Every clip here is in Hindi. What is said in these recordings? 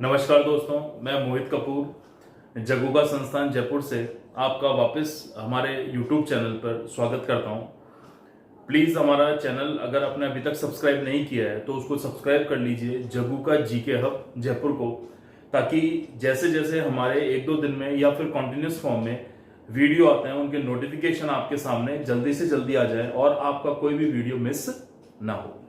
नमस्कार दोस्तों, मैं मोहित कपूर जगुगा संस्थान जयपुर से आपका वापस हमारे YouTube चैनल पर स्वागत करता हूं। प्लीज़ हमारा चैनल अगर आपने अभी तक सब्सक्राइब नहीं किया है तो उसको सब्सक्राइब कर लीजिए, जगुगा जीके हब जयपुर को, ताकि जैसे जैसे हमारे एक दो दिन में या फिर कॉन्टिन्यूस फॉर्म में वीडियो आते हैं उनके नोटिफिकेशन आपके सामने जल्दी से जल्दी आ जाए और आपका कोई भी वीडियो मिस ना हो।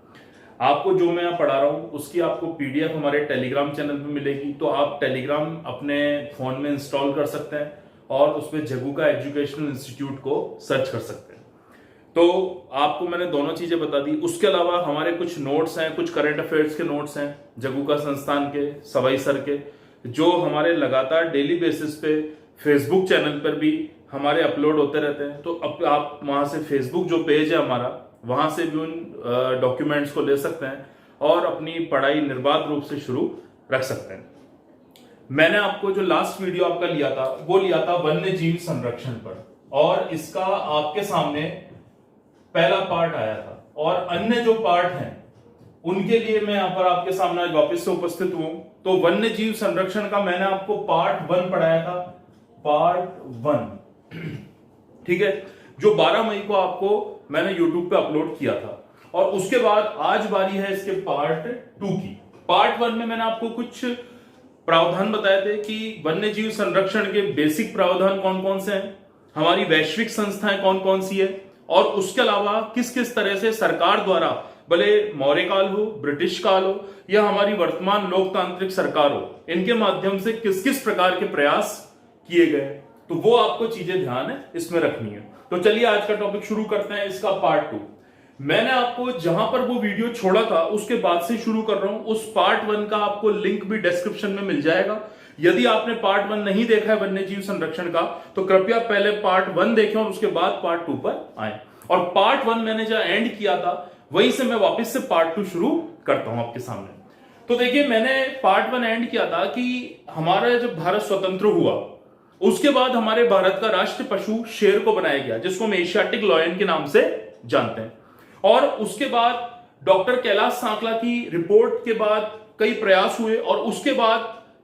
आपको जो मैं यहाँ पढ़ा रहा हूँ उसकी आपको पीडीएफ हमारे टेलीग्राम चैनल पे मिलेगी, तो आप टेलीग्राम अपने फोन में इंस्टॉल कर सकते हैं और उस पर जगुगा एजुकेशनल इंस्टीट्यूट को सर्च कर सकते हैं। तो आपको मैंने दोनों चीजें बता दी। उसके अलावा हमारे कुछ नोट्स हैं, कुछ करंट अफेयर्स के नोट्स हैं जगुगा संस्थान के, सवाई सर के, जो हमारे लगातार डेली बेसिस पे फेसबुक चैनल पर भी हमारे अपलोड होते रहते हैं। तो अब आप वहां से फेसबुक जो पेज है हमारा, वहां से भी उन डॉक्यूमेंट्स को ले सकते हैं और अपनी पढ़ाई निर्बाध रूप से शुरू रख सकते हैं। मैंने आपको जो लास्ट वीडियो आपका लिया था वो लिया था वन्य जीव संरक्षण पर, और इसका आपके सामने पहला पार्ट आया था और अन्य जो पार्ट हैं उनके लिए मैं यहां पर आपके सामने आज वापस से उपस्थित हूं। तो वन्य जीव संरक्षण का मैंने आपको पार्ट 1 पढ़ाया था, पार्ट 1, ठीक है, जो 12 मई को आपको मैंने YouTube पे अपलोड किया था। और उसके बाद आज बारी है इसके पार्ट 2 की। पार्ट 1 में मैंने आपको कुछ प्रावधान बताए थे कि वन्य जीव संरक्षण के बेसिक प्रावधान कौन कौन से हैं, हमारी वैश्विक संस्थाएं कौन कौन सी है, और उसके अलावा किस किस तरह से सरकार द्वारा, भले मौर्य काल हो, ब्रिटिश काल हो या हमारी वर्तमान लोकतांत्रिक सरकार हो, इनके माध्यम से किस किस प्रकार के प्रयास किए गए, तो वो आपको चीजें ध्यान है इसमें रखनी है। तो चलिए आज का टॉपिक शुरू करते हैं, इसका पार्ट 2। मैंने आपको जहां पर वो वीडियो छोड़ा था उसके बाद से शुरू कर रहा हूं। उस पार्ट 1 का आपको लिंक भी डिस्क्रिप्शन में मिल जाएगा। यदि आपने पार्ट 1 नहीं देखा है वन्य जीव संरक्षण का, तो कृपया पहले पार्ट 1 देखें और उसके बाद पार्ट 2 पर आए। और पार्ट 1 मैंने जहां एंड किया था वहीं से मैं वापस से पार्ट 2 शुरू करता हूं आपके सामने। तो देखिए, मैंने पार्ट 1 एंड किया था कि हमारा जब भारत स्वतंत्र हुआ उसके बाद हमारे भारत का राष्ट्र पशु शेर को बनाया गया, जिसको हम एशियाटिक लॉयन के नाम से जानते हैं। और उसके बाद डॉक्टर कैलाश सांकला की रिपोर्ट के बाद कई प्रयास हुए और उसके बाद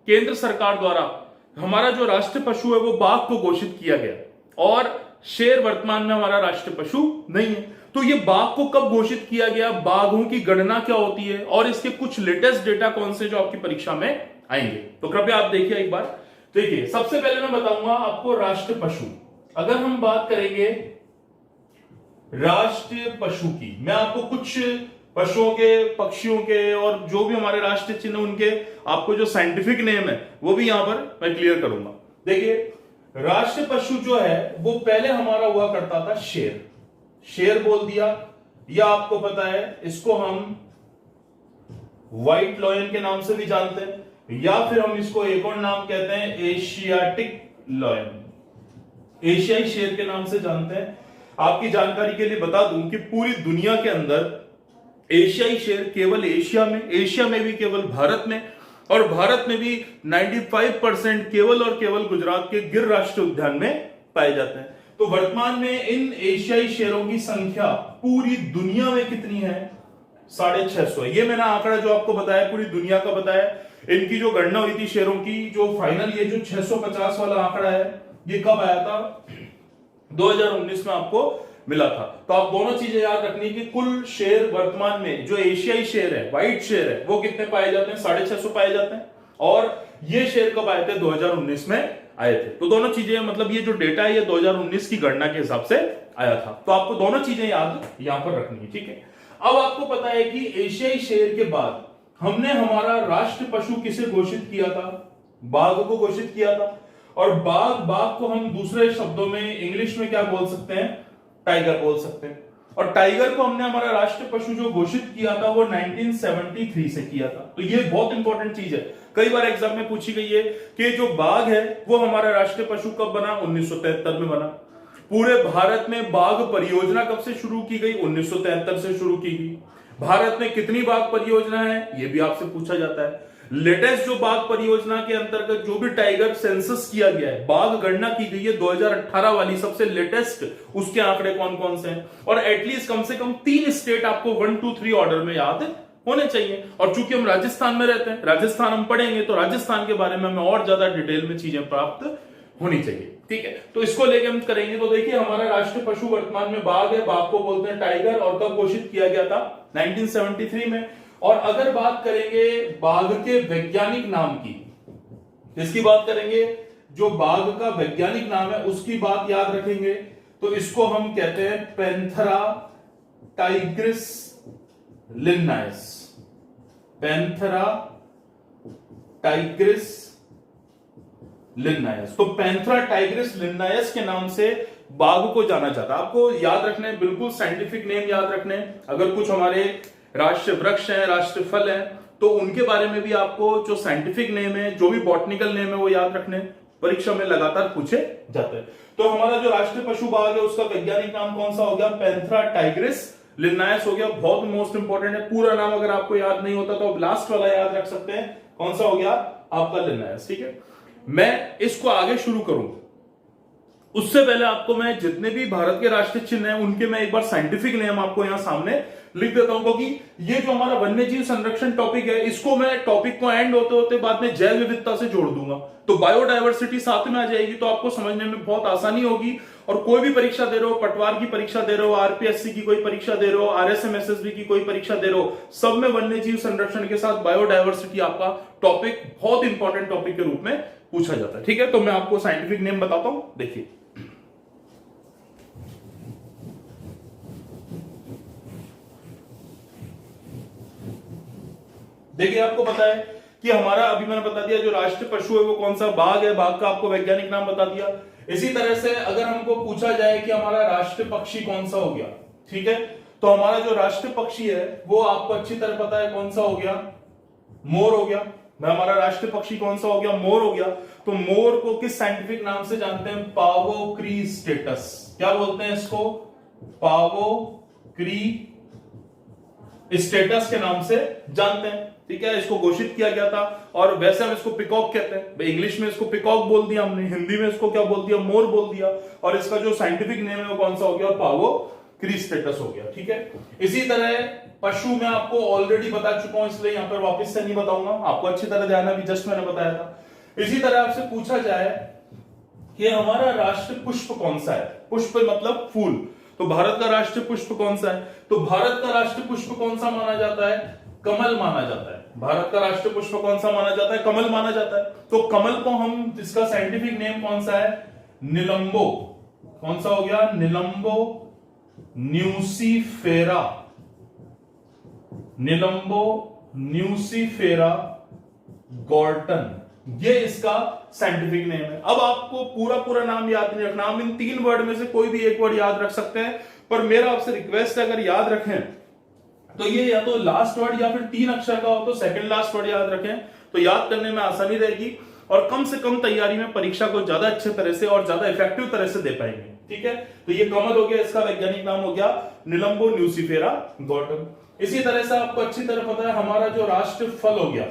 केंद्र सरकार द्वारा हमारा जो राष्ट्र पशु है वो बाघ को घोषित किया गया और शेर वर्तमान में हमारा राष्ट्र पशु नहीं है। तो ये बाघ को कब घोषित किया गया, बाघों की गणना क्या होती है और इसके कुछ लेटेस्ट डेटा कौन से जो आपकी परीक्षा में आएंगे, तो कृपया आप देखिए एक बार। देखिए, सबसे पहले मैं बताऊंगा आपको राष्ट्र पशु। अगर हम बात करेंगे राष्ट्रीय पशु की, मैं आपको कुछ पशुओं के, पक्षियों के और जो भी हमारे राष्ट्रीय चिन्ह उनके आपको जो साइंटिफिक नेम है वो भी यहां पर मैं क्लियर करूंगा। देखिए, राष्ट्रीय पशु जो है वो पहले हमारा हुआ करता था शेर। शेर बोल दिया, या आपको पता है इसको हम व्हाइट लॉयन के नाम से भी जानते हैं, या फिर हम इसको एक और नाम कहते हैं एशियाटिक लॉयन, एशियाई शेर के नाम से जानते हैं। आपकी जानकारी के लिए बता दूं कि पूरी दुनिया के अंदर एशियाई शेर केवल एशिया में भी केवल भारत में, और भारत में भी 95% केवल और केवल गुजरात के गिर राष्ट्रीय उद्यान में पाए जाते हैं। तो वर्तमान में इन एशियाई शेरों की संख्या पूरी दुनिया में कितनी है? 650। ये मैंने आंकड़ा जो आपको बताया पूरी दुनिया का बताया। इनकी जो गणना हुई थी शेरों की, जो फाइनल ये जो 650 वाला आंकड़ा है, ये कब आया था? 2019 में आपको मिला था। तो आप दोनों चीजें याद रखनी कि कुल शेर वर्तमान में जो एशियाई शेर है, व्हाइट शेर है, वो कितने पाए जाते हैं? 650 पाए जाते हैं। और ये शेर कब आए थे? 2019 में आए थे। तो दोनों चीजें, मतलब ये जो डेटा है ये 2019 की गणना के हिसाब से आया था। तो आपको दोनों चीजें याद यहां पर रखनी है, ठीक है। अब आपको पता है कि एशियाई शेर के बाद हमने हमारा राष्ट्र पशु किसे घोषित किया था? बाघ को घोषित किया था। और बाघ को हम दूसरे शब्दों में इंग्लिश में क्या बोल सकते हैं? टाइगर बोल सकते हैं। और टाइगर को हमने हमारा राष्ट्र पशु जो घोषित किया था वो 1973 से किया था। तो ये बहुत इंपॉर्टेंट चीज है, कई बार एग्जाम में पूछी गई है कि जो बाघ है वो हमारा राष्ट्रीय पशु कब बना? 1973 में बना। पूरे भारत में बाघ परियोजना कब से शुरू की गई? 1973 से शुरू की गई। भारत में कितनी बाघ परियोजना है ये भी आपसे पूछा जाता है। लेटेस्ट जो बाघ परियोजना के अंतर्गत जो भी टाइगर सेंसस किया गया है, बाघ गणना की गई है 2018 वाली, सबसे लेटेस्ट, उसके आंकड़े कौन कौन से हैं? और एटलीस्ट कम से कम 3 स्टेट आपको 1 2 3 ऑर्डर में याद होने चाहिए। और चूंकि हम राजस्थान में रहते हैं, राजस्थान हम पढ़ेंगे तो राजस्थान के बारे में हमें और ज्यादा डिटेल में चीजें प्राप्त होनी चाहिए। ठीक है, तो इसको लेके हम करेंगे। तो देखिए हमारा राष्ट्रीय पशु वर्तमान में बाघ है, बाघ को बोलते हैं टाइगर, और कब घोषित किया गया था? 1973 में। और अगर बात करेंगे बाघ के वैज्ञानिक नाम की, इसकी बात करेंगे, जो बाघ का वैज्ञानिक नाम है उसकी बात याद रखेंगे, तो इसको हम कहते हैं Panthera tigris Linnaeus. Panthera tigris Linnaeus. तो पैंथरा टाइग्रिस लिन्नायस के नाम से बाघ को जाना जाता है। आपको याद रखने, बिल्कुल साइंटिफिक नेम याद रखने। अगर कुछ हमारे राष्ट्रीय वृक्ष हैं, राष्ट्रीय फल हैं, तो उनके बारे में भी आपको जो साइंटिफिक नेम है, जो भी बॉटनिकल नेम है, वो याद रखने। परीक्षा में लगातार पूछे जाते हैं। तो हमारा जो राष्ट्रीय पशु बाघ है उसका वैज्ञानिक नाम कौन सा हो गया? पैंथरा टाइग्रिस लिन्नायस हो गया। बहुत मोस्ट इंपॉर्टेंट है, पूरा नाम अगर आपको याद नहीं होता तो लास्ट वाला याद रख सकते हैं। कौन सा हो गया आपका? लिन्नायस। ठीक है, मैं इसको आगे शुरू करूं उससे पहले आपको मैं जितने भी भारत के राष्ट्रीय चिन्ह हैं उनके मैं एक बार साइंटिफिक नेम आपको यहां सामने लिख देता हूं, क्योंकि ये जो हमारा वन्य जीव संरक्षण टॉपिक है, इसको मैं टॉपिक को एंड होते होते बाद में जैव विविधता से जोड़ दूंगा, तो बायोडायवर्सिटी साथ में आ जाएगी, तो आपको समझने में बहुत आसानी होगी। और कोई भी परीक्षा दे रहे हो, पटवार की परीक्षा दे रहे हो, आरपीएससी की कोई परीक्षा दे रहे हो, आरएसएमएसएसबी की कोई परीक्षा दे रहे हो, सब में वन्य जीव संरक्षण के साथ बायोडायवर्सिटी आपका टॉपिक बहुत इंपॉर्टेंट टॉपिक के रूप में पूछा जाता है। ठीक है, तो मैं आपको साइंटिफिक नेम बताता हूं। देखिए देखिए आपको पता है कि हमारा, अभी मैंने बता दिया, जो राष्ट्रीय पशु है वो कौन सा? बाघ है। बाघ का आपको वैज्ञानिक नाम बता दिया। इसी तरह से अगर हमको पूछा जाए कि हमारा राष्ट्रीय पक्षी कौन सा हो गया, ठीक है, तो हमारा जो राष्ट्रीय पक्षी है वो आपको अच्छी तरह पता है कौन सा हो गया? मोर हो गया। हमारा राष्ट्रीय पक्षी कौन सा हो गया? मोर हो गया। तो मोर को किस साइंटिफिक नाम से जानते हैं? पावोक्री स्टेटस। क्या बोलते हैं इसको? पावोक्री स्टेटस के नाम से जानते हैं। ठीक है, इसको घोषित किया गया था। और वैसे हम इसको पिकॉक कहते हैं। इंग्लिश में इसको पिकॉक बोल दिया हमने, हिंदी में इसको क्या बोल दिया? मोर बोल दिया। और इसका जो साइंटिफिक नेम है वो कौन सा हो गया? पावोक्री स्टेटस हो गया। ठीक है, इसी तरह पशु में आपको ऑलरेडी बता चुका हूं, इसलिए यहां पर वापस से नहीं बताऊंगा, आपको अच्छी तरह ध्यान है, जस्ट मैंने बताया था। इसी तरह आपसे पूछा जाए कि हमारा राष्ट्रीय पुष्प कौन सा है? पुष्प मतलब फूल। तो भारत का राष्ट्रीय पुष्प कौन सा है? तो भारत का राष्ट्रीय पुष्प कौन सा माना जाता है? कमल माना जाता है। भारत का राष्ट्रीय पुष्प कौन सा माना जाता है? कमल माना जाता है। तो कमल को हम, इसका साइंटिफिक नेम कौन सा है? निलंबो। कौन सा हो गया? निलंबो न्यूसीफेरा। निलंबो न्यूसीफेरा गॉर्टन, ये इसका साइंटिफिक नेम है। अब आपको पूरा नाम याद नहीं रखना, हम इन 3 वर्ड में से कोई भी एक वर्ड याद रख सकते हैं, पर मेरा आपसे रिक्वेस्ट है, अगर याद रखें तो ये या तो लास्ट वर्ड या फिर 3 अक्षर का हो तो सेकंड लास्ट वर्ड याद रखें, तो याद करने में आसानी रहेगी और कम से कम तैयारी में परीक्षा को ज्यादा अच्छे तरह से और ज्यादा इफेक्टिव तरह से दे पाएंगे। ठीक है, तो ये कमल हो गया, इसका वैज्ञानिक नाम हो गया निलंबो न्यूसीफेरा गॉर्टन। इसी तरह से आपको अच्छी तरह पता है हमारा जो राष्ट्रीय फल हो गया,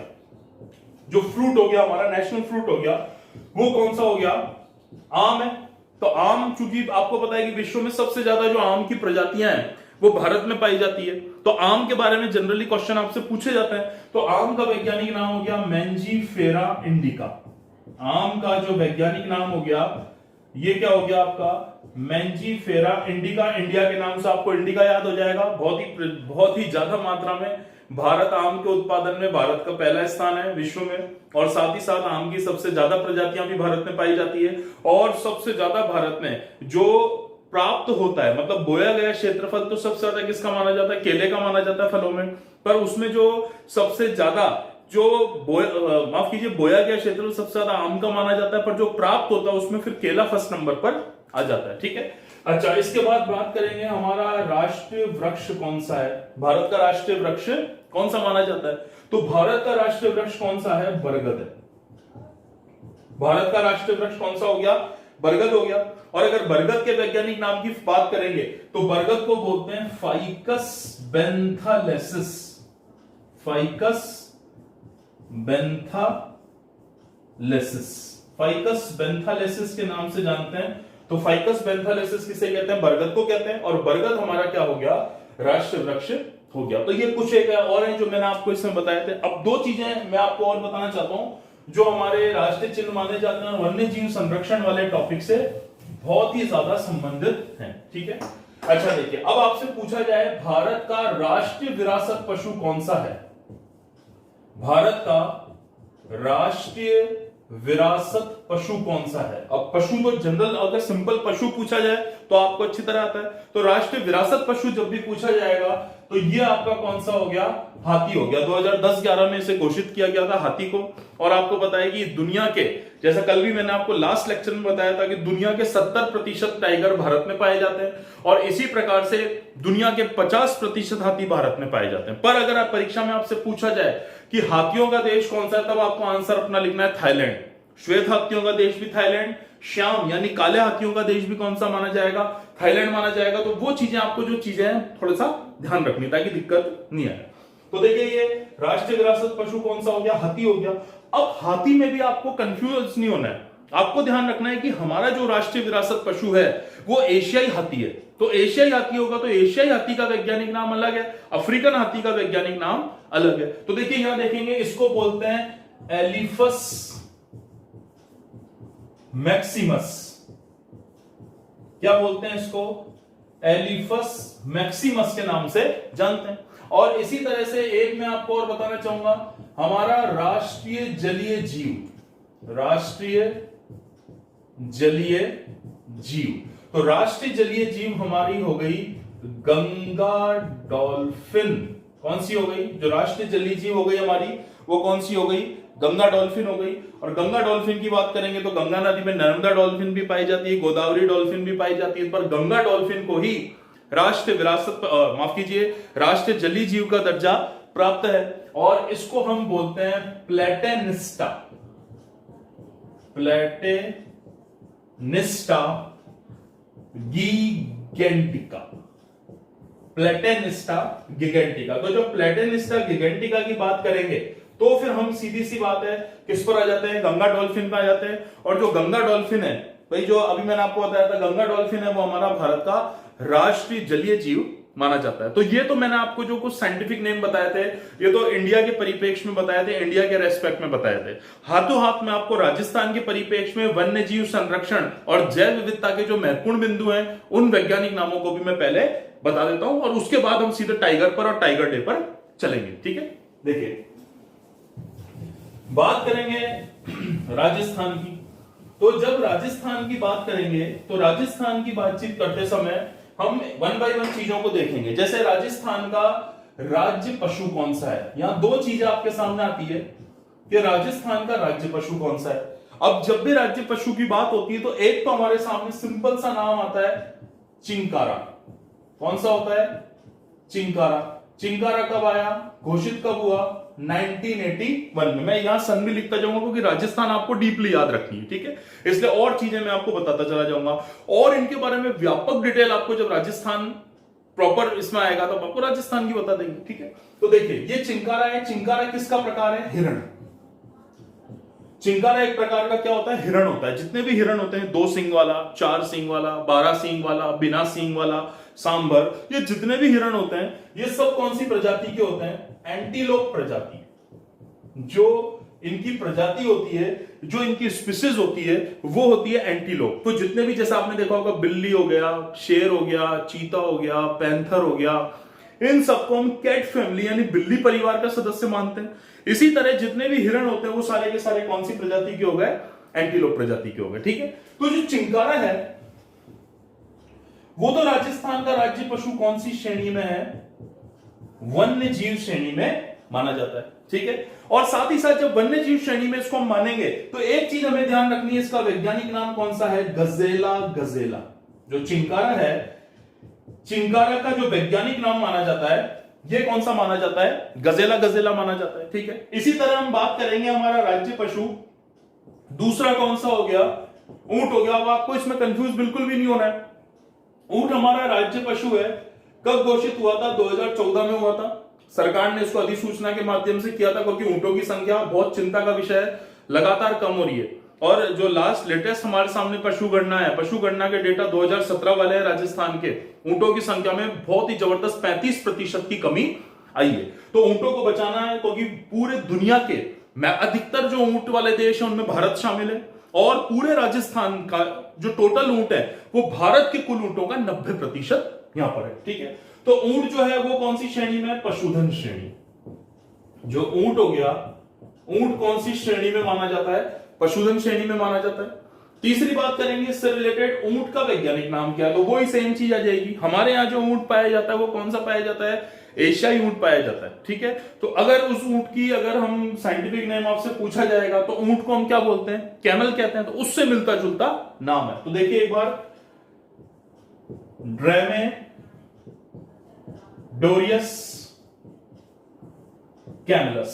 जो फ्रूट हो गया, हमारा नेशनल फ्रूट हो गया, वो कौन सा हो गया? आम है। तो आम, चूंकि आपको पता है कि विश्व में सबसे ज्यादा जो आम की प्रजातियां हैं वो भारत में पाई जाती है, तो आम के बारे में जनरली क्वेश्चन आपसे पूछे जाते हैं। तो आम का वैज्ञानिक नाम हो गया मैंजीफेरा इंडिका। आम का जो वैज्ञानिक नाम हो गया ये क्या हो गया आपका? Mangifera indica. इंडिया के नाम से आपको इंडिका याद हो जाएगा। बहुत ही ज्यादा मात्रा में भारत आम के उत्पादन में, भारत का पहला स्थान है विश्व में, और साथ ही साथ आम की सबसे ज्यादा प्रजातियां भी भारत में पाई जाती है। और सबसे ज्यादा भारत में जो प्राप्त होता है, मतलब बोया गया क्षेत्रफल, तो सबसे ज्यादा किसका माना जाता है? केले का माना जाता है फलों में। पर उसमें जो सबसे ज्यादा माफ कीजिए, बोया गया क्षेत्रफल सबसे ज्यादा आम का माना जाता है, पर जो प्राप्त होता है उसमें फिर केला फर्स्ट नंबर पर आ जाता है। ठीक है, अच्छा, इसके बाद बात करेंगे हमारा राष्ट्रीय वृक्ष कौन सा है? भारत का राष्ट्रीय वृक्ष कौन सा माना जाता है? तो भारत का राष्ट्रीय वृक्ष कौन सा है? बरगद है। भारत का राष्ट्रीय वृक्ष कौन सा हो गया? बरगद हो गया। और अगर बरगद के वैज्ञानिक नाम की बात करेंगे तो बरगद को बोलते हैं फाइकस बेंथालेसिस। फाइकस बेंथालेसिस, फाइकस बेंथालेसिस के नाम से जानते हैं। तो फाइकस बेंथालेसिस किसे कहते हैं? बरगद को कहते हैं। और बरगद हमारा क्या हो गया? राष्ट्रीय वृक्ष हो गया। तो ये कुछ एक और है जो मैंने आपको इसमें बताए थे। अब दो चीजें मैं आपको और बताना चाहता हूं जो हमारे राष्ट्रीय चिन्ह माने जाते हैं, वन्य जीव संरक्षण वाले टॉपिक से बहुत ही ज्यादा संबंधित हैं। ठीक है, अच्छा देखिए, अब आपसे पूछा जाए भारत का राष्ट्रीय विरासत पशु कौन सा है? भारत का राष्ट्रीय विरासत पशु कौन सा है? अब पशु को जनरल अगर सिंपल पशु पूछा जाए तो आपको अच्छी तरह आता है, तो राष्ट्रीय विरासत पशु जब भी पूछा जाएगा तो ये आपका कौन सा हो गया? हाथी हो गया। 2010-11 में इसे घोषित किया गया था हाथी को। और आपको पता है कि दुनिया के, जैसा कल भी मैंने आपको लास्ट लेक्चर में बताया था कि दुनिया के 70% टाइगर भारत में पाए जाते हैं और इसी प्रकार से दुनिया के 50% हाथी भारत में पाए जाते हैं। पर अगर आप परीक्षा में आपसे पूछा जाए कि हाथियों का देश कौन सा है, तब आपको आंसर अपना लिखना है थाईलैंड। श्वेत हाथियों का देश भी थाईलैंड, श्याम यानी काले हाथियों का देश भी कौन सा माना जाएगा? थाईलैंड माना जाएगा। तो वो चीजें आपको जो चीजें हैं थोड़ा सा ध्यान रखनी ताकि दिक्कत नहीं आए। तो देखिए ये राष्ट्रीय विरासत पशु कौन सा हो गया? हाथी हो गया। अब हाथी में भी आपको कंफ्यूज नहीं होना है, आपको ध्यान रखना है कि हमारा जो राष्ट्रीय विरासत पशु है वो एशियाई हाथी है। तो एशियाई हाथी होगा तो एशियाई हाथी का वैज्ञानिक नाम अलग है, अफ्रीकन हाथी का वैज्ञानिक नाम अलग है। तो देखिए यहां देखेंगे, इसको बोलते हैं एलिफस मैक्सिमस। क्या बोलते हैं इसको? एलिफस मैक्सिमस के नाम से जानते हैं। और इसी तरह से एक मैं आपको और बताना चाहूंगा, हमारा राष्ट्रीय जलीय जीव, राष्ट्रीय जलीय जीव, तो राष्ट्रीय जलीय जीव हमारी हो गई गंगा डॉल्फिन। कौन सी हो गई? जो राष्ट्रीय जलीय जीव हो गई हमारी वो कौन सी हो गई? गंगा डॉल्फिन हो गई। और गंगा डॉल्फिन की बात करेंगे तो गंगा नदी में नर्मदा डॉल्फिन भी पाई जाती है, गोदावरी डॉल्फिन भी पाई जाती है, पर गंगा डॉल्फिन को ही राष्ट्रीय विरासत माफ कीजिए राष्ट्रीय जलीय जीव का दर्जा प्राप्त है और इसको हम बोलते हैं प्लेटेनिस्टा। प्लेटेनिस्टा गिगेंटिका, प्लेटेनिस्टा गिगेंटिका। तो जो प्लेटेनिस्टा गिगेंटिका की बात करेंगे तो फिर हम सीधी सी बात है किस पर आ जाते हैं? गंगा डॉल्फिन पर आ जाते हैं। और जो गंगा डॉल्फिन है भाई, जो अभी मैंने आपको बताया था गंगा डॉल्फिन है, वो हमारा भारत का राष्ट्रीय जलीय जीव माना जाता है। तो ये तो मैंने आपको जो कुछ साइंटिफिक नेम बताए थे ये तो इंडिया के परिप्रेक्ष्य में बताए थे, इंडिया के रेस्पेक्ट में बताए थे। हाथों हाथ में आपको राजस्थान के परिप्रेक्ष्य में वन्य जीव संरक्षण और जैव विविधता के जो महत्वपूर्ण बिंदु हैं उन वैज्ञानिक नामों को भी मैं पहले बता देता हूं और उसके बाद हम सीधे टाइगर पर और टाइगर डे पर चलेंगे। ठीक है, देखिए बात करेंगे राजस्थान की। तो जब राजस्थान की बात करेंगे तो राजस्थान की बातचीत करते समय हम वन बाय वन चीजों को देखेंगे। जैसे राजस्थान का राज्य पशु कौन सा है, यहां दो चीजें आपके सामने आती है कि राजस्थान का राज्य पशु कौन सा है। अब जब भी राज्य पशु की बात होती है तो एक तो हमारे सामने सिंपल सा नाम आता है चिंकारा। कौन सा होता है? चिंकारा। चिंकारा कब आया, घोषित कब हुआ? 1981 में। मैं यहां सन भी लिखता जाऊंगा क्योंकि राजस्थान आपको डीपली याद रखनी है, ठीक है, इसलिए और चीजें मैं आपको बताता चला जाऊंगा और इनके बारे में व्यापक डिटेल आपको जब राजस्थान प्रॉपर इसमें आएगा तो आपको राजस्थान की बता देंगे। ठीक है, तो देखिए ये चिंकारा है। चिंकारा किसका प्रकार है? हिरण। चिंकारा एक प्रकार का क्या होता है? हिरण होता है। जितने भी हिरण होते हैं, 2 सींग वाला, 4 सींग वाला, 12 सींग वाला, बिना सींग वाला, सांबर, ये जितने भी हिरण होते हैं ये सब कौन सी प्रजाति के होते हैं? एंटीलोप प्रजाति। जो इनकी प्रजाति होती है, जो इनकी स्पीसीज होती है वो होती है एंटीलोप। तो जितने भी, जैसा आपने देखा होगा, बिल्ली हो गया, शेर हो गया, चीता हो गया, पैंथर हो गया, इन सबको हम कैट फैमिली यानी बिल्ली परिवार का सदस्य मानते हैं। इसी तरह जितने भी हिरण होते हैं वो सारे के सारे कौन सी प्रजाति के हो गए? एंटीलोप प्रजाति के हो गए। ठीक है, तो जो चिंकारा है वो तो राजस्थान का राज्य पशु कौन सी श्रेणी में है? वन्य जीव श्रेणी में माना जाता है। ठीक है, और साथ ही साथ जब वन्य जीव श्रेणी में इसको हम मानेंगे तो एक चीज हमें ध्यान रखनी है, इसका वैज्ञानिक नाम कौन सा है? गजेला गजेला। जो चिंकारा है, चिंकारा का जो वैज्ञानिक नाम माना जाता है ये कौन सा माना जाता है? गजेला गजेला माना जाता है। ठीक है, इसी तरह हम बात करेंगे हमारा राज्य पशु दूसरा कौन सा हो गया? ऊंट हो गया। अब आपको इसमें कंफ्यूज बिल्कुल भी नहीं होना है। ऊंट हमारा राज्य पशु है। कब घोषित हुआ था? 2014 में हुआ था। सरकार ने इसको अधिसूचना के माध्यम से किया था क्योंकि ऊंटों की संख्या बहुत चिंता का विषय है, लगातार कम हो रही है। और जो लास्ट लेटेस्ट हमारे सामने पशु गणना है, पशु गणना के डेटा 2017 वाले हैं राजस्थान के, ऊंटों की संख्या में बहुत ही जबरदस्त 35% की कमी आई है। तो ऊंटों को बचाना है, क्योंकि पूरे दुनिया के अधिकतर जो ऊंट वाले देश हैं उनमें भारत शामिल है, और पूरे राजस्थान का जो टोटल ऊंट है वो भारत के कुल ऊंटों का 90% यहां पर है। ठीक है, तो ऊंट जो है वो कौन सी श्रेणी में है? पशुधन श्रेणी। जो ऊंट हो गया, ऊंट कौन सी श्रेणी में माना जाता है? पशुधन श्रेणी में माना जाता है। तीसरी बात करेंगे इससे रिलेटेड, ऊंट का वैज्ञानिक नाम क्या है? तो वही सेम चीज आ जाएगी। हमारे यहाँ जो ऊंट पाया जाता है वो कौन सा पाया जाता है? एशियाई ऊंट पाया जाता है। ठीक है, तो अगर उस ऊंट की अगर हम साइंटिफिक नेम आपसे पूछा जाएगा तो ऊंट को हम क्या बोलते हैं? कैमल कहते हैं। तो उससे मिलता जुलता नाम है। तो देखिए एक बार, ड्रेमेडोरियस कैमलस,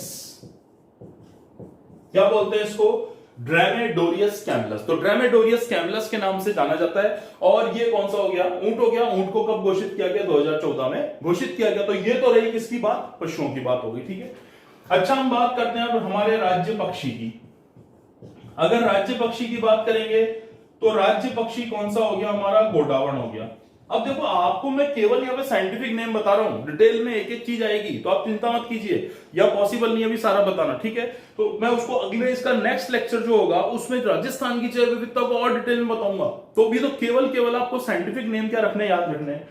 क्या बोलते हैं इसको? ड्रेमेडोरियस कैमलस। तो ड्रेमेडोरियस कैमलस के नाम से जाना जाता है। और ये कौन सा हो गया? ऊंट हो गया। ऊंट को कब घोषित किया गया? 2014 में घोषित किया गया। तो ये तो रही किसकी बात? पशुओं की बात होगी। ठीक है, अच्छा हम बात करते हैं अब हमारे राज्य पक्षी की। अगर राज्य पक्षी की बात करेंगे तो राज्य पक्षी कौन सा हो गया हमारा? गोडावण हो गया। अब देखो, आपको मैं केवल यहाँ पे साइंटिफिक नेम बता रहा हूं, डिटेल में एक एक चीज आएगी, तो आप चिंता मत कीजिए, या पॉसिबल नहीं है अभी सारा बताना। ठीक है, तो मैं उसको अगले इसका नेक्स्ट लेक्चर जो होगा उसमें राजस्थान की जैव विविधता को और डिटेल में बताऊंगा। तो अभी तो केवल आपको साइंटिफिक नेम क्या रखने, याद रखने हैं।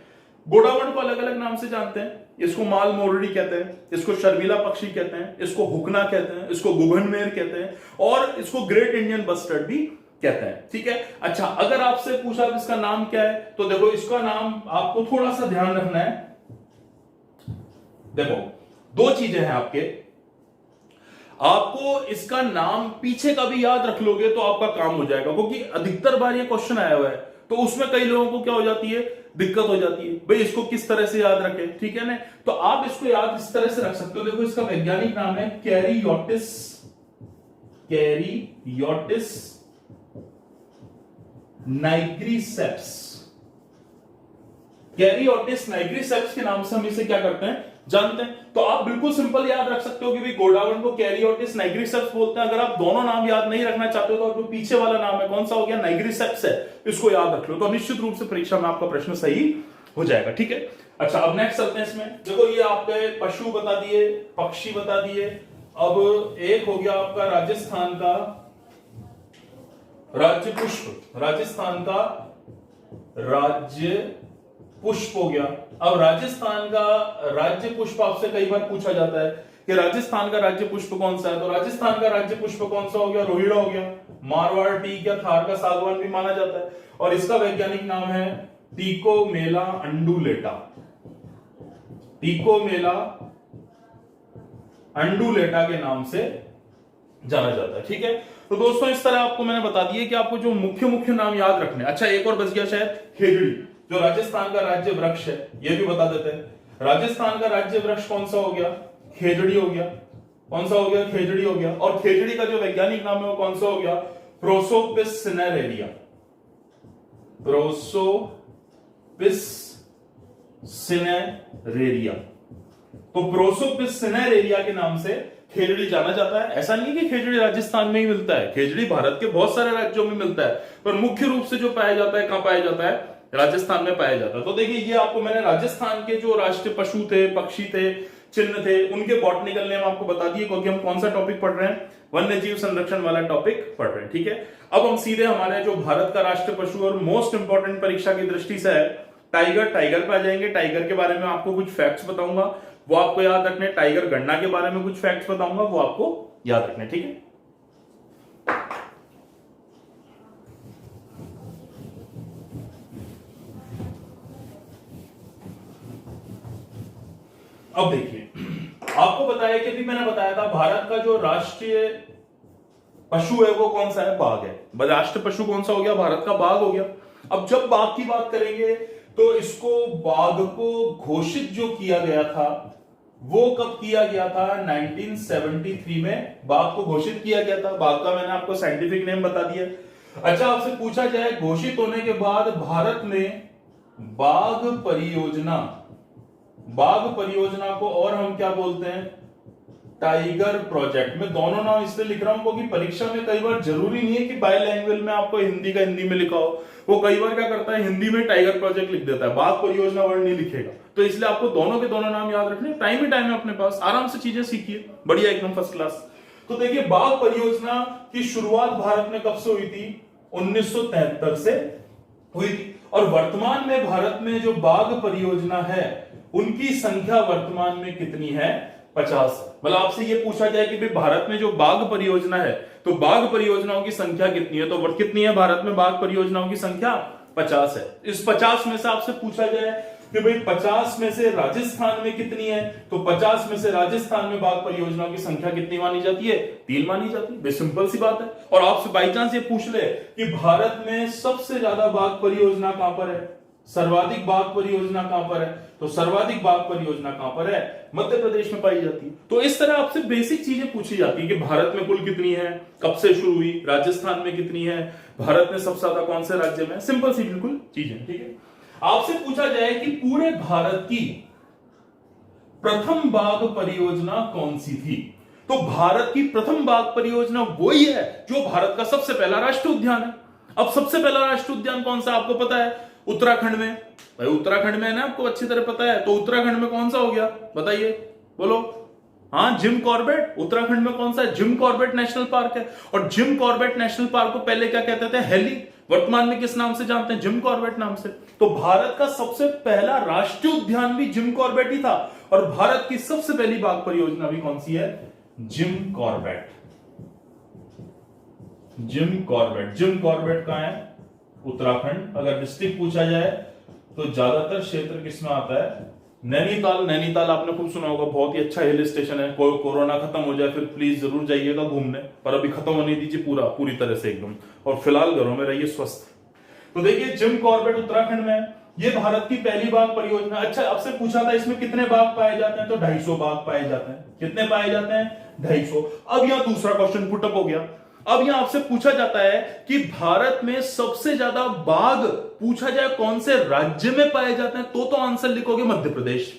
गोडावण को अलग अलग नाम से जानते हैं। इसको माल मोरडी कहते हैं, इसको शर्मिला पक्षी कहते हैं, इसको हुकना कहते हैं, इसको गुगनमेर कहते हैं, और इसको ग्रेट इंडियन बस्टर्ड भी कहते हैं। ठीक है, अच्छा अगर आपसे पूछा इसका नाम क्या है, तो देखो इसका नाम आपको थोड़ा सा ध्यान रखना है। देखो दो चीजें हैं आपको इसका नाम पीछे का भी याद रख लोगे तो आपका काम हो जाएगा, क्योंकि अधिकतर बार ये क्वेश्चन आया हुआ है, तो उसमें कई लोगों को क्या हो जाती है? दिक्कत हो जाती है भाई इसको किस तरह से याद रखें। ठीक है ना, तो आप इसको याद इस तरह से रख सकते हो। देखो इसका वैज्ञानिक नाम है कैरियोटिस नाइग्रिसेप्स। कैरियोटिस नाइग्रिसेप्स के नाम से हम इसे क्या करते हैं? जानते हैं। तो आप बिल्कुल सिंपल याद रख सकते हो कि भाई गोडावण को कैरियोटिस नाइग्रिसेप्स बोलते हैं। अगर आप दोनों नाम याद नहीं रखना चाहते हो तो जो पीछे वाला नाम है कौन सा हो गया? नाइग्रिसेप्स है, इसको याद रख लो, तो निश्चित रूप से परीक्षा में आपका प्रश्न सही हो जाएगा। ठीक है, अच्छा अब नेक्स्ट चलते हैं इसमें। देखो ये आपके पशु बता दिए, पक्षी बता दिए, अब एक हो गया आपका राजस्थान का राज्य पुष्प। राजस्थान का राज्य पुष्प हो गया। अब राजस्थान का राज्य पुष्प आपसे कई बार पूछा जाता है कि राजस्थान का राज्य पुष्प कौन सा है? तो राजस्थान का राज्य पुष्प कौन सा हो गया? रोहिड़ा हो गया। मारवाड़ टीक या थार का सागवान भी माना जाता है, और इसका वैज्ञानिक नाम है टिकोमेला अंडुलेटा। टिकोमेला अंडुलेटा के नाम से जाना जाता है। ठीक है, तो दोस्तों इस तरह आपको मैंने बता दिया कि आपको जो मुख्य नाम याद रखने। अच्छा एक और बच गया शायद, खेजड़ी, जो राजस्थान का राज्य वृक्ष है, यह भी बता देते हैं। राजस्थान का राज्य वृक्ष कौन सा हो गया? खेजड़ी हो गया। कौन सा हो गया? खेजड़ी हो गया। और खेजड़ी का जो वैज्ञानिक नाम है वो कौन सा हो गया? Prosopis cineraria. Prosopis cineraria. तो प्रोसोपिस सिनेरेरिया के नाम से खेजड़ी जाना जाता है। ऐसा नहीं है कि खेजड़ी राजस्थान में ही मिलता है, खेजड़ी भारत के बहुत सारे राज्यों में मिलता है, पर मुख्य रूप से जो पाया जाता है, कहां पाया जाता है? राजस्थान में पाया जाता है। तो देखिए ये आपको मैंने राजस्थान के जो राष्ट्रीय पशु थे, पक्षी थे, चिन्ह थे, उनके बॉटनिकल नेम आपको बता दिए, क्योंकि हम कौन सा टॉपिक पढ़ रहे हैं? वन्य जीव संरक्षण वाला टॉपिक पढ़ रहे हैं। ठीक है, अब हम सीधे हमारे जो भारत का राष्ट्रीय पशु और मोस्ट इंपॉर्टेंट परीक्षा की दृष्टि से है टाइगर पे आ जाएंगे। टाइगर के बारे में आपको कुछ फैक्ट्स बताऊंगा, वो आपको याद रखने। टाइगर गणना के बारे में कुछ फैक्ट्स बताऊंगा, वो आपको याद रखने। ठीक है, अब देखिए आपको बताया कि अभी मैंने बताया था भारत का जो राष्ट्रीय पशु है वो कौन सा है? बाघ है। राष्ट्रीय पशु कौन सा हो गया? भारत का बाघ हो गया। अब जब बाघ की बात करेंगे तो इसको, बाघ को घोषित जो किया गया था वो कब किया गया था? 1973 में बाघ को घोषित किया गया था। बाघ का मैंने आपको साइंटिफिक नेम बता दिया। अच्छा आपसे पूछा जाए घोषित होने के बाद भारत में बाघ परियोजना को और हम क्या बोलते हैं? Tiger project. मैं दोनों नाम इसलिए लिख रहा हूं क्योंकि परीक्षा में कई बार जरूरी नहीं है कि बाय लैंग्वेज में आपको हिंदी का हिंदी में लिखा हो। वो कई बार क्या करता है, हिंदी में टाइगर प्रोजेक्ट लिख देता है, बाघ परियोजना वर्ड नहीं लिखेगा। तो इसलिए आपको दोनों के दोनों नाम याद रखने, टाइम ही टाइम है अपने पास, आराम से चीजें सीखिए, बढ़िया एकदम फर्स्ट क्लास। तो देखिए बाघ परियोजना की शुरुआत भारत में कब से हुई थी? 1973 से हुई थी। और वर्तमान में भारत में जो बाघ परियोजना है उनकी संख्या वर्तमान में कितनी है? 50। मतलब आपसे ये पूछा जाए कि भाई भारत में जो बाघ परियोजना है तो बाघ परियोजनाओं की संख्या कितनी है, तो कितनी है भारत में बाघ परियोजनाओं की संख्या? 50 है। इस 50 में से आपसे पूछा जाए कि भाई 50 में से राजस्थान में कितनी है, तो 50 में से राजस्थान में बाघ परियोजनाओं की संख्या कितनी मानी जाती है? 3 मानी जाती है। सिंपल सी बात है। और आपसे बाई चांस ये पूछ ले कि भारत में सबसे ज्यादा बाघ परियोजना कहां पर है, सर्वाधिक बाघ परियोजना कहां पर है, तो सर्वाधिक बाघ परियोजना कहां पर है? मध्य प्रदेश में पाई जाती है। तो इस तरह आपसे बेसिक चीजें पूछी जाती है कि भारत में कुल कितनी है, कब से शुरू हुई, राजस्थान में कितनी है, भारत में सबसे ज्यादा कौन से राज्य में, सिंपल सी बिल्कुल चीजें। ठीक है। आपसे पूछा जाए कि पूरे भारत की प्रथम बाघ परियोजना कौन सी थी, तो भारत की प्रथम बाघ परियोजना वही है जो भारत का सबसे पहला राष्ट्रीय उद्यान है। अब सबसे पहला राष्ट्रीय उद्यान कौन सा आपको पता है? उत्तराखंड में। भाई उत्तराखंड में है ना, आपको अच्छी तरह पता है। तो उत्तराखंड में कौन सा हो गया बताइए, बोलो। हाँ, जिम कॉर्बेट। उत्तराखंड में कौन सा है? जिम कॉर्बेट नेशनल पार्क है। और जिम कॉर्बेट नेशनल पार्क को पहले क्या कहते थे? हेली। वर्तमान में किस नाम से जानते हैं? जिम कॉर्बेट नाम से। तो भारत का सबसे पहला राष्ट्रीय उद्यान भी जिम कॉर्बेट ही था। और भारत की सबसे पहली बाघ परियोजना भी कौन सी है? Jim Corbett. Jim Corbett. Jim Corbett कहां है? उत्तराखंड। अगर डिस्ट्रिक्ट पूछा जाए तो ज्यादातर क्षेत्र किसमें आता है? नैनीताल। नैनीताल आपने खूब सुना होगा, बहुत ही अच्छा हिल स्टेशन है। कोरोना खत्म हो जाए फिर प्लीज जरूर जाइएगा घूमने, पर अभी खत्म होने दीजिए पूरी तरह से एकदम। और फिलहाल घरों में रहिए स्वस्थ। तो देखिए जिम कॉर्बेट उत्तराखंड में है। ये भारत की पहली बाघ परियोजना। अच्छा, आपसे पूछा था इसमें कितने बाघ पाए जाते हैं, तो 250 बाघ पाए जाते हैं। कितने पाए जाते हैं? 250। अब यहां दूसरा क्वेश्चन पुटअप हो गया। अब यहां आपसे पूछा जाता है कि भारत में सबसे ज्यादा बाघ पूछा जाए कौन से राज्य में पाए जाते हैं, तो आंसर लिखोगे मध्य प्रदेश।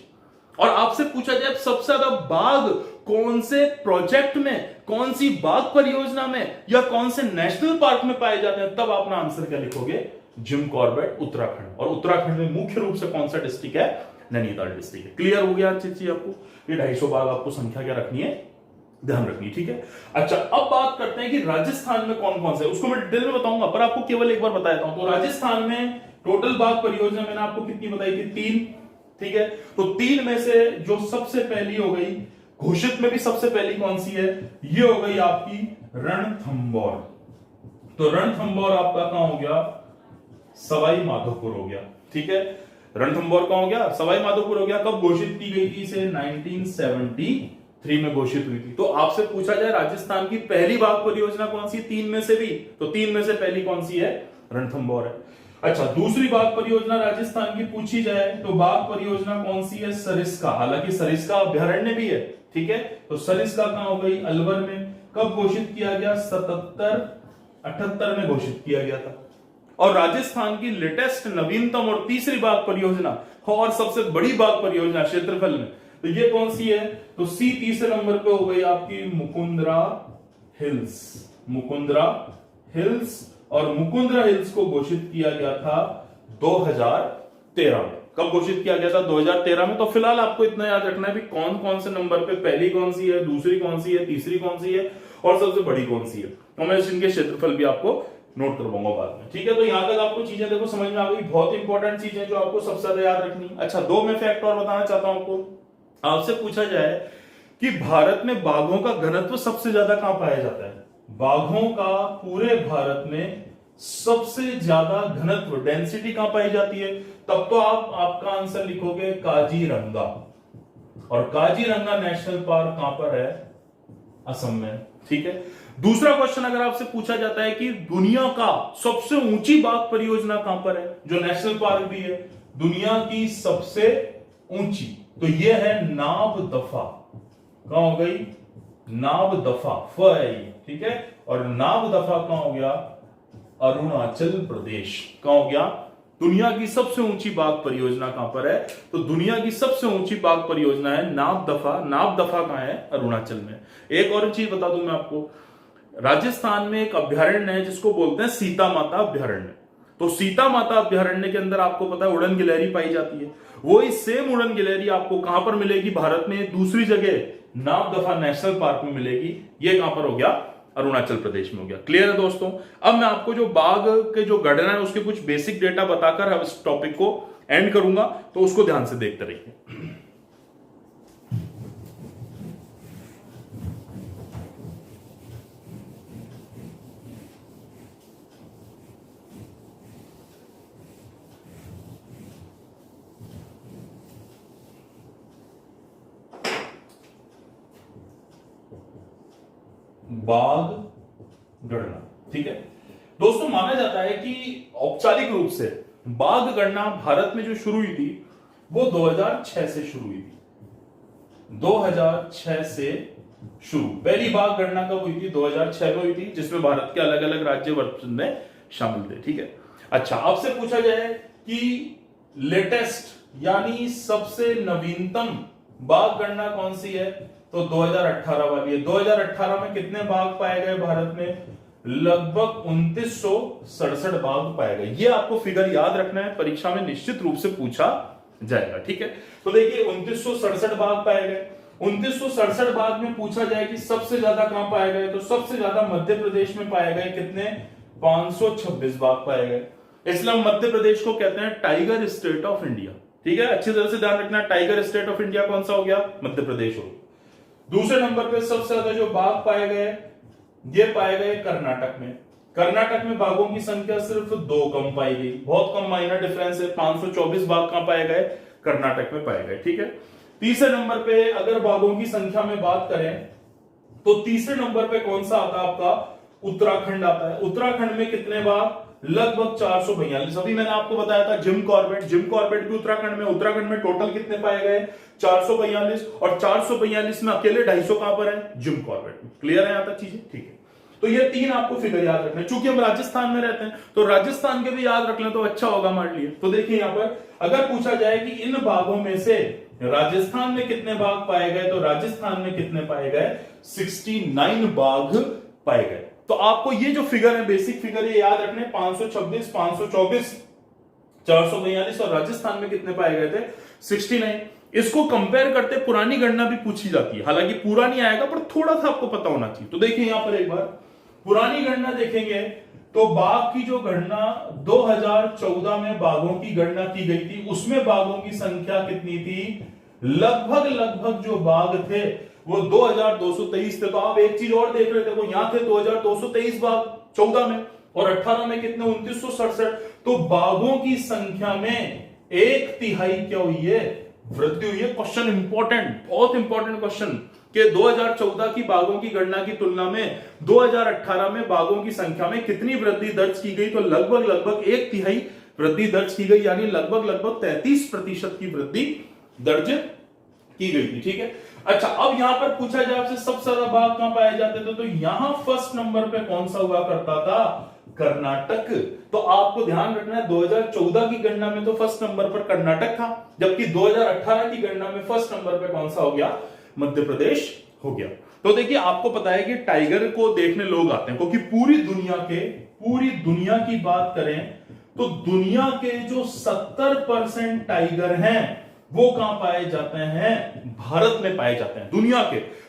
और आपसे पूछा जाए सबसे ज्यादा बाघ कौन से प्रोजेक्ट में, कौन सी बाघ परियोजना में या कौन से नेशनल पार्क में पाए जाते हैं, तब अपना आंसर क्या लिखोगे? Jim Corbett Uttarakhand. और उत्तराखंड में मुख्य रूप से कौन सा डिस्ट्रिक्ट है? नैनीताल डिस्ट्रिक्ट है। क्लियर हो गया अच्छी चीज आपको? ये 250 बाघ आपको संख्या क्या रखनी है, ध्यान रखनी। ठीक है। अच्छा, अब बात करते हैं कि राजस्थान में कौन कौन से, उसको मैं डिटेल में बताऊंगा, पर आपको केवल एक बार बता देता हूं। तो राजस्थान में टोटल बाघ परियोजना मैंने आपको कितनी बताई थी? 3। ठीक है। तो 3 में से जो सबसे पहली हो गई, घोषित में भी सबसे पहली कौन सी है? ये हो गई आपकी रणथंबोर। तो रणथंबोर आपका कहां हो गया? सवाई माधोपुर हो गया। ठीक है। रणथंबोर कहां हो गया? सवाई माधोपुर हो गया। कब घोषित की गई थी इसे? 1973 में घोषित हुई थी। तो आपसे पूछा जाए राजस्थान की पहली बाघ परियोजना कौन सी? 3 में से भी, तो 3 में से पहली कौन सी है? रणथंबोर है। अच्छा, दूसरी बाघ परियोजना राजस्थान की पूछी जाए तो बाघ परियोजना कौन सी है? सरिस्का। हालांकि सरिस्का अभ्यारण्य भी है। ठीक है। तो सरिस्का कहां हो गई? अलवर में। कब घोषित किया गया? 77-78 में घोषित किया गया था। और राजस्थान की लेटेस्ट नवीनतम और तीसरी बाघ परियोजना और सबसे बड़ी बाघ परियोजना क्षेत्रफल में, तो ये कौन सी है? तो सी तीसरे नंबर पे हो गई आपकी मुकुंदरा हिल्स। मुकुंदरा हिल्स। और मुकुंदरा हिल्स को घोषित किया गया था 2013 में। कब घोषित किया गया था? 2013 में। तो फिलहाल आपको इतना याद रखना है भी कौन कौन से नंबर पे पहली कौन सी है, दूसरी कौन सी है, तीसरी कौन सी है और सबसे बड़ी कौन सी है। तो मैं इनके क्षेत्रफल भी आपको नोट करवाऊंगा बाद में। ठीक है। तो यहां तक आपको चीजें देखो समझ में आ गई। बहुत इंपॉर्टेंट चीजें जो आपको सबसे ज्यादा याद रखनी। अच्छा, 2 मैं फैक्ट और बताना चाहता हूं आपको। आपसे पूछा जाए कि भारत में बाघों का घनत्व सबसे ज्यादा कहां पाया जाता है? बाघों का पूरे भारत में सबसे ज्यादा घनत्व, डेंसिटी कहां पाई जाती है? तब तो आपका आंसर लिखोगे काजीरंगा। और काजीरंगा नेशनल पार्क कहां पर है? असम में। ठीक है। दूसरा क्वेश्चन अगर आपसे पूछा जाता है कि दुनिया का सबसे ऊंची बाघ परियोजना कहां पर है, जो नेशनल पार्क भी है, दुनिया की सबसे ऊंची, तो यह है नाब दफा। कहां हो गई? नाब दफा। फ है ये। ठीक है। और नाब दफा कहां हो गया? अरुणाचल प्रदेश। कहां हो गया? दुनिया की सबसे ऊंची बाघ परियोजना कहां पर है? तो दुनिया की सबसे ऊंची बाघ परियोजना है नामदफा। नामदफा कहां है? अरुणाचल में। एक और चीज बता दूं मैं आपको, राजस्थान में एक अभ्यारण्य है जिसको बोलते हैं सीता माता अभ्यारण्य। तो सीता माता अभ्यारण्य के अंदर आपको पता है उड़न गिलहरी पाई जाती है। वो इस सेम उड़न गिलहरी आपको कहां पर मिलेगी? भारत में दूसरी जगह नामदफा नेशनल पार्क में मिलेगी। ये कहां पर हो गया? अरुणाचल प्रदेश में हो गया। क्लियर है दोस्तों? अब मैं आपको जो बाघ के जो गणना है उसके कुछ बेसिक डेटा बताकर अब इस टॉपिक को एंड करूंगा, तो उसको ध्यान से देखते रहिए। बाघ गणना, ठीक है दोस्तों। माना जाता है कि औपचारिक रूप से बाघ गणना भारत में जो शुरू हुई थी वो 2006 से शुरू हुई थी। 2006 से शुरू। पहली बाघ गणना कब हुई थी? 2006 में हुई थी, जिसमें भारत के अलग अलग राज्य वर्तन में शामिल थे, ठीक है। अच्छा, आपसे पूछा जाए कि लेटेस्ट यानी सबसे नवीनतम बाघ गणना कौन सी है? तो 2018 वाली है। 2018 में कितने बाघ पाए गए भारत में? लगभग 2967 बाघ पाए गए। ये आपको फिगर याद रखना है, परीक्षा में निश्चित रूप से पूछा जाएगा, ठीक है। तो देखिए 2967 बाघ पाए गए। 2967 बाघ में पूछा जाए कि सबसे ज्यादा कहां पाए गए, तो सबसे ज्यादा मध्य प्रदेश में पाए गए। कितने? 526 बाघ पाए गए। इसलिए मध्य प्रदेश को कहते हैं टाइगर स्टेट ऑफ इंडिया, ठीक है। अच्छी तरह से ध्यान रखना, टाइगर स्टेट ऑफ इंडिया कौन सा हो गया? मध्य प्रदेश हो। दूसरे नंबर पे सबसे ज्यादा जो बाघ पाए गए ये पाए गए कर्नाटक में। कर्नाटक में बाघों की संख्या सिर्फ 2 कम पाई गई, बहुत कम माइनर डिफरेंस है। 524 बाघ कहां पाए गए? कर्नाटक में पाए गए, ठीक है। तीसरे नंबर पे अगर बाघों की संख्या में बात करें तो तीसरे नंबर पे कौन सा आता है आपका? उत्तराखंड आता है। उत्तराखंड में कितने बाघ? लगभग 442। अभी मैंने आपको बताया था जिम कॉर्बेट भी उत्तराखंड में। उत्तराखंड में टोटल कितने पाए गए? 442, और 442 में अकेले 250 कहां पर है? जिम कॉर्बेट में। क्लियर है यहां तक चीजें? ठीक है। तो ये 3 आपको फिगर याद रखने, चूंकि हम राजस्थान में रहते हैं तो राजस्थान के भी याद रख लें तो अच्छा होगा हमारे लिए। तो देखिए यहां पर अगर पूछा जाए कि इन बाघों में से राजस्थान में कितने बाघ पाए गए, तो राजस्थान में कितने पाए गए? 69 बाघ पाए गए। तो आपको ये जो फिगर है, बेसिक फिगर ये याद रखने, 526, 524, 442, और राजस्थान में कितने पाए गए थे? 69। इसको कंपेयर करते पुरानी गणना भी पूछी जाती है, हालांकि पूरा नहीं आएगा पर थोड़ा सा आपको पता होना चाहिए। तो देखिए यहां पर एक बार पुरानी गणना देखेंगे तो बाघ की जो गणना 2014 में बाघों की गणना की गई थी, उसमें बाघों की संख्या कितनी थी? लगभग जो बाघ थे वो 2223 थे। तो आप एक चीज और देख रहे थे, वो यहां थे 2223 बाघ 14 में, और 18 में कितने? 2967। तो बाघों की संख्या में 1/3 क्या हुई है? वृद्धि हुई है। क्वेश्चन इंपॉर्टेंट, बहुत इंपॉर्टेंट क्वेश्चन, कि 2014 की बाघों की गणना की तुलना में 2018 में बाघों की संख्या में कितनी वृद्धि दर्ज की गई? तो लगभग 1/3 वृद्धि दर्ज की गई, यानी लगभग 33% की वृद्धि दर्ज की गई थी, ठीक है। अच्छा, अब यहां पर पूछा जाए आपसे सबसे ज्यादा बाघ कहां पाए जाते थे, तो यहां फर्स्ट नंबर पे कौन सा हुआ करता था? कर्नाटक। तो आपको ध्यान रखना है 2014 की गणना में तो फर्स्ट नंबर पर कर्नाटक था, जबकि 2018 की गणना में फर्स्ट नंबर पे कौन सा हो गया? मध्य प्रदेश हो गया। तो देखिए आपको पता है कि टाइगर को देखने लोग आते हैं, क्योंकि पूरी दुनिया की बात करें तो दुनिया के जो 70% टाइगर हैं वो कहां पाए जाते हैं? भारत में पाए जाते हैं।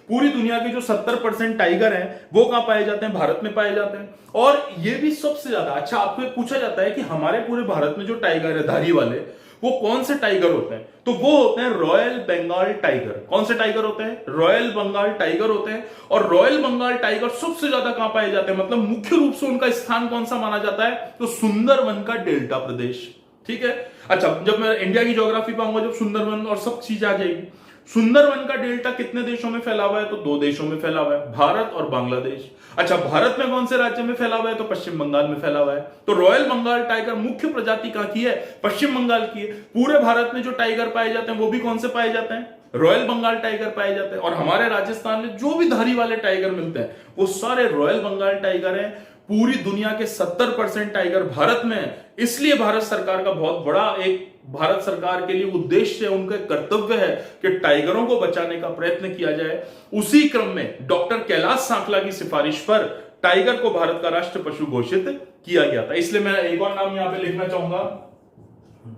पूरी दुनिया के जो 70% टाइगर हैं वो कहां पाए जाते हैं? भारत में पाए जाते हैं। और ये भी सबसे ज्यादा, अच्छा आपको पूछा जाता है कि हमारे पूरे भारत में जो टाइगर है धारी वाले, वो कौन से टाइगर होते हैं? तो वो होते हैं रॉयल बंगाल टाइगर। कौन से टाइगर होते हैं? रॉयल बंगाल टाइगर होते हैं। और रॉयल बंगाल टाइगर सबसे ज्यादा कहां पाए जाते हैं, मतलब मुख्य रूप से उनका स्थान कौन सा माना जाता है? तो सुंदरवन का डेल्टा प्रदेश, ठीक है। अच्छा, जब मैं इंडिया की ज्योग्राफी पाऊंगा, जब सुंदरवन और सब चीज आ जाएगी। सुंदरवन का डेल्टा कितने देशों में फैला हुआ है? तो 2 देशों में फैला हुआ है, भारत और बांग्लादेश। अच्छा, भारत में कौन से राज्य में फैला हुआ है? तो पश्चिम बंगाल में फैला हुआ है। तो रॉयल बंगाल टाइगर मुख्य प्रजाति कहां की है? पश्चिम बंगाल की है। पूरे भारत में जो टाइगर पाए जाते हैं वो भी कौन से पाए जाते हैं? रॉयल बंगाल टाइगर पाए जाते हैं। और हमारे राजस्थान में जो भी धारी वाले टाइगर मिलते हैं वो सारे रॉयल बंगाल टाइगर हैं। पूरी दुनिया के 70% टाइगर भारत में है। इसलिए भारत सरकार का बहुत बड़ा एक भारत सरकार के लिए उद्देश्य है, उनका कर्तव्य है कि टाइगरों को बचाने का प्रयत्न किया जाए। उसी क्रम में डॉक्टर कैलाश सांकला की सिफारिश पर टाइगर को भारत का राष्ट्र पशु घोषित किया गया था। इसलिए मैं एक और नाम यहां पे लिखना चाहूंगा,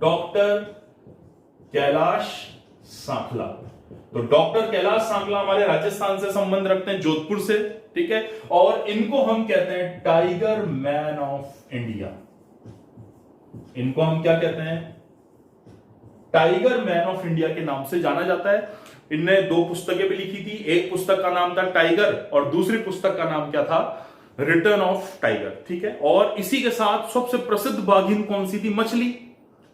डॉक्टर कैलाश सांकला। तो डॉक्टर कैलाश सांकला हमारे राजस्थान से संबंध रखते हैं, जोधपुर से, ठीक है। और इनको हम कहते हैं टाइगर मैन ऑफ इंडिया। इनको हम क्या कहते हैं? टाइगर मैन ऑफ इंडिया के नाम से जाना जाता है। इनने 2 पुस्तकें भी लिखी थी। एक पुस्तक का नाम था टाइगर और दूसरी पुस्तक का नाम क्या था? रिटर्न ऑफ टाइगर, ठीक है। और इसी के साथ सबसे प्रसिद्ध बाघिन कौन सी थी? मछली।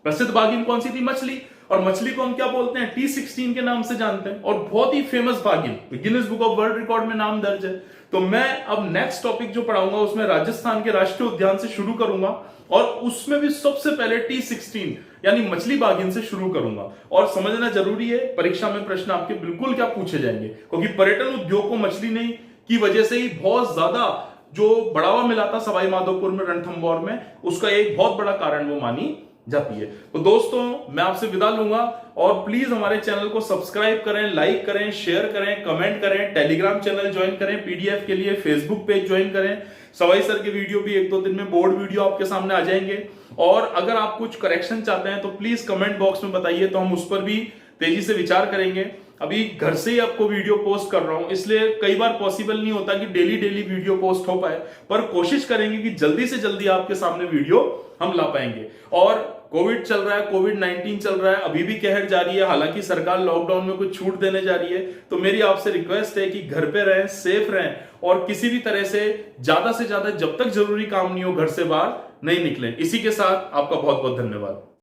प्रसिद्ध बाघिन कौन सी थी? मछली। और मछली को हम क्या बोलते हैं? T16 के नाम से जानते हैं। और बहुत ही फेमस बाघिन, Guinness book of world record में नाम दर्ज है। तो मैं अब नेक्स्ट टॉपिक जो पढ़ाऊंगा उसमें राजस्थान के राष्ट्रीय उद्यान से शुरू करूंगा और उसमें भी सबसे पहले T16 यानी मछली बाघिन से शुरू करूंगा। और समझना जरूरी है, परीक्षा में प्रश्न आपके बिल्कुल क्या पूछे जाएंगे, क्योंकि पर्यटन उद्योग को मछली नहीं की वजह से ही बहुत ज्यादा जो बढ़ावा मिला था सवाई माधोपुर में, रणथंभौर में, उसका एक बहुत बड़ा कारण वो मानी जाती है। तो दोस्तों मैं आपसे विदा लूंगा और प्लीज हमारे चैनल को सब्सक्राइब करें, लाइक करें, शेयर करें, कमेंट करें, टेलीग्राम चैनल ज्वाइन करें, पीडीएफ के लिए फेसबुक पेज ज्वाइन करें। सवाई सर के वीडियो भी 1-2 दिन में बोर्ड वीडियो आपके सामने आ जाएंगे। और अगर आप कुछ करेक्शन चाहते हैं तो प्लीज कमेंट बॉक्स में बताइए, तो हम उस पर भी तेजी से विचार करेंगे। अभी घर से ही आपको वीडियो पोस्ट कर रहा हूं, इसलिए कई बार पॉसिबल नहीं होता कि डेली वीडियो पोस्ट हो पाए, पर कोशिश करेंगे कि जल्दी से जल्दी आपके सामने वीडियो हम ला पाएंगे। और कोविड चल रहा है, कोविड-19 चल रहा है, अभी भी कहर जारी है। हालांकि सरकार लॉकडाउन में कुछ छूट देने जा रही है, तो मेरी आपसे रिक्वेस्ट है कि घर पे रहें, सेफ रहें और किसी भी तरह से ज्यादा जब तक जरूरी काम नहीं हो घर से बाहर नहीं निकलें। इसी के साथ आपका बहुत बहुत धन्यवाद।